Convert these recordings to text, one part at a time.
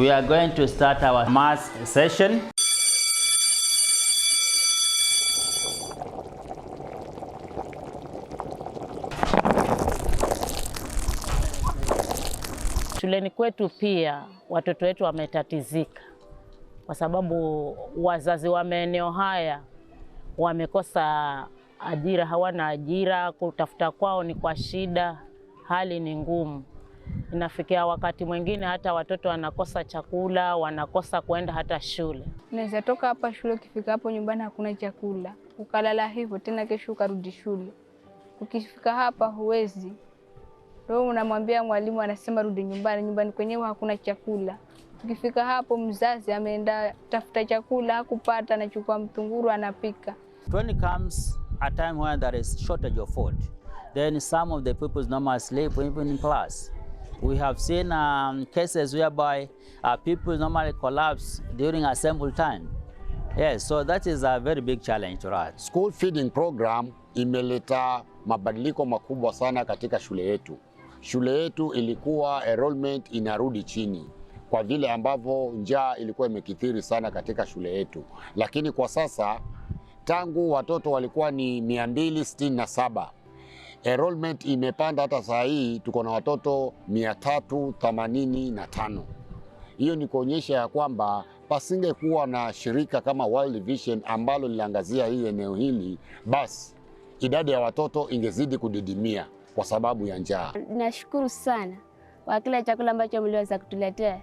We are going to start our math session. Shuleni kwetu pia watoto wetu wametatizika kwa sababu wazazi wa maeneo haya wamekosa ajira, hawana ajira, kutafuta kwao ni kwa shida, hali ni ngumu. Inafikia wakati mwingine hata watoto wanakosa chakula, wanakosa kuenda hata shule. Unaweza toka hapa shule, ukifika hapo nyumbani hakuna chakula, ukalala hivyo tena kesho ukarudi shule. Ukifika hapa huwezi. Ndio unamwambia mwalimu, anasema rudi nyumbani, nyumbani kwenyewe hakuna chakula. Ukifika hapo mzazi ameenda tafuta chakula, hakupata, anachukua mtunguru anapika. When it comes a time when there is shortage of food, then some of the pupils normally sleep even in class. We have seen cases whereby people normally collapse during assembly time. Yes, so that is a very big challenge to us. School feeding program imeleta mabadiliko makubwa sana katika shule yetu. Shule yetu ilikuwa enrollment inarudi chini kwa vile ambavyo njaa ilikuwa imekithiri sana katika shule yetu. Lakini kwa sasa tangu watoto walikuwa ni 267, enrollment imepanda, hata saa hii tuko na watoto 385. Hiyo ni kuonyesha ya kwamba pasingekuwa na shirika kama World Vision ambalo liliangazia hii eneo hili, basi idadi ya watoto ingezidi kudidimia kwa sababu ya njaa. Nashukuru sana kwa kila chakula ambacho mliweza kutuletea,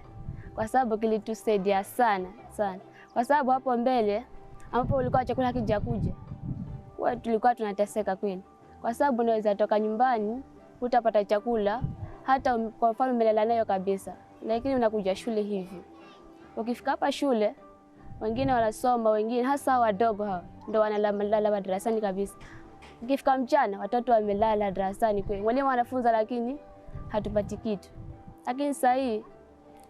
kwa sababu kilitusaidia sana sana. Kwa sababu hapo mbele ambapo ulikuwa chakula kijakuja, tulikuwa tunateseka kweli. Kwa sababu unaweza toka nyumbani utapata chakula, hata kwa mfano umelala nayo kabisa, lakini unakuja shule hivi. Ukifika hapa shule, wengine wanasoma, wengine hasa wadogo hao ndio wanalala madarasani kabisa. Ukifika mchana watoto wamelala darasani kweli. Mwalimu anafunza lakini hatupati kitu. Lakini sasa hii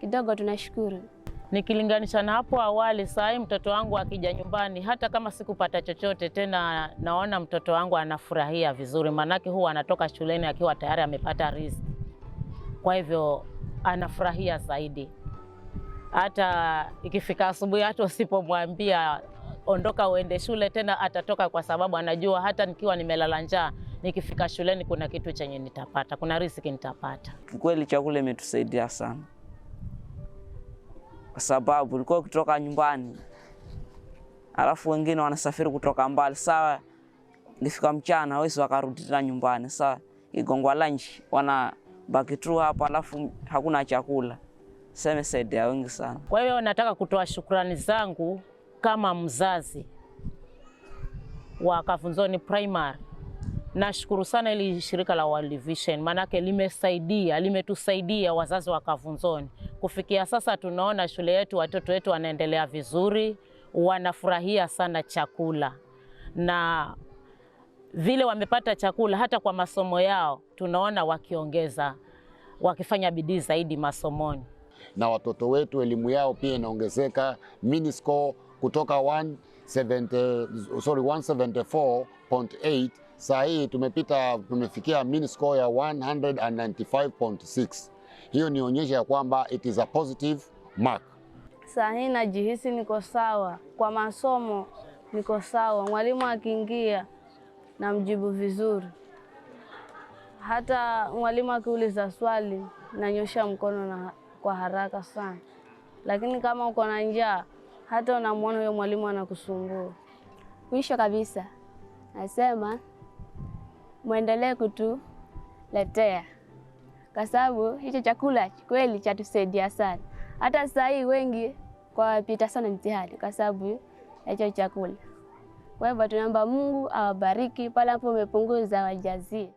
kidogo tunashukuru. Nikilinganisha na hapo awali, sasa hii mtoto wangu akija nyumbani, hata kama sikupata chochote tena, naona mtoto wangu anafurahia vizuri, manake huwa anatoka shuleni akiwa tayari amepata riziki. Kwa hivyo anafurahia zaidi. Hata ikifika asubuhi, hata usipomwambia ondoka uende shule, tena atatoka, kwa sababu anajua hata nikiwa nimelala njaa, nikifika shuleni kuna kitu chenye nitapata, kuna riziki nitapata. Kweli chakula imetusaidia sana, kwa sababu ulikuwa kutoka nyumbani, alafu wengine wanasafiri kutoka mbali. Sawa, ikifika mchana hawezi wakarudi tena nyumbani. Sawa, igongwa lunch wanabaki tu hapa, alafu hakuna chakula. Sema saidia wengi sana. Kwa hiyo nataka kutoa shukrani zangu kama mzazi wa Kavunzoni Primary. Nashukuru sana ili shirika la World Vision, manake limetusaidia wazazi wa Kavunzoni. Kufikia sasa tunaona shule yetu, watoto wetu wanaendelea vizuri, wanafurahia sana chakula. Na vile wamepata chakula, hata kwa masomo yao tunaona wakiongeza, wakifanya bidii zaidi masomoni. Na watoto wetu elimu yao pia inaongezeka, mini score kutoka 174.8, saa hii tumefikia mini score ya 195.6. Hiyo nionyesha ya kwamba it is a positive mark. Saa hii najihisi niko sawa, kwa masomo niko sawa. Mwalimu akiingia na mjibu vizuri, hata mwalimu akiuliza swali nanyosha mkono kwa haraka sana. Lakini kama uko na njaa, hata unamwona huyo mwalimu anakusumbua. Mwisho kabisa nasema muendelee kutuletea, kwa sababu hicho chakula kweli chatusaidia sana. Hata sasa hii wengi kwa pita sana mtihani kwa sababu hicho chakula. Kwa hivyo tunaomba Mungu awabariki, pale hapo umepunguza wajazie.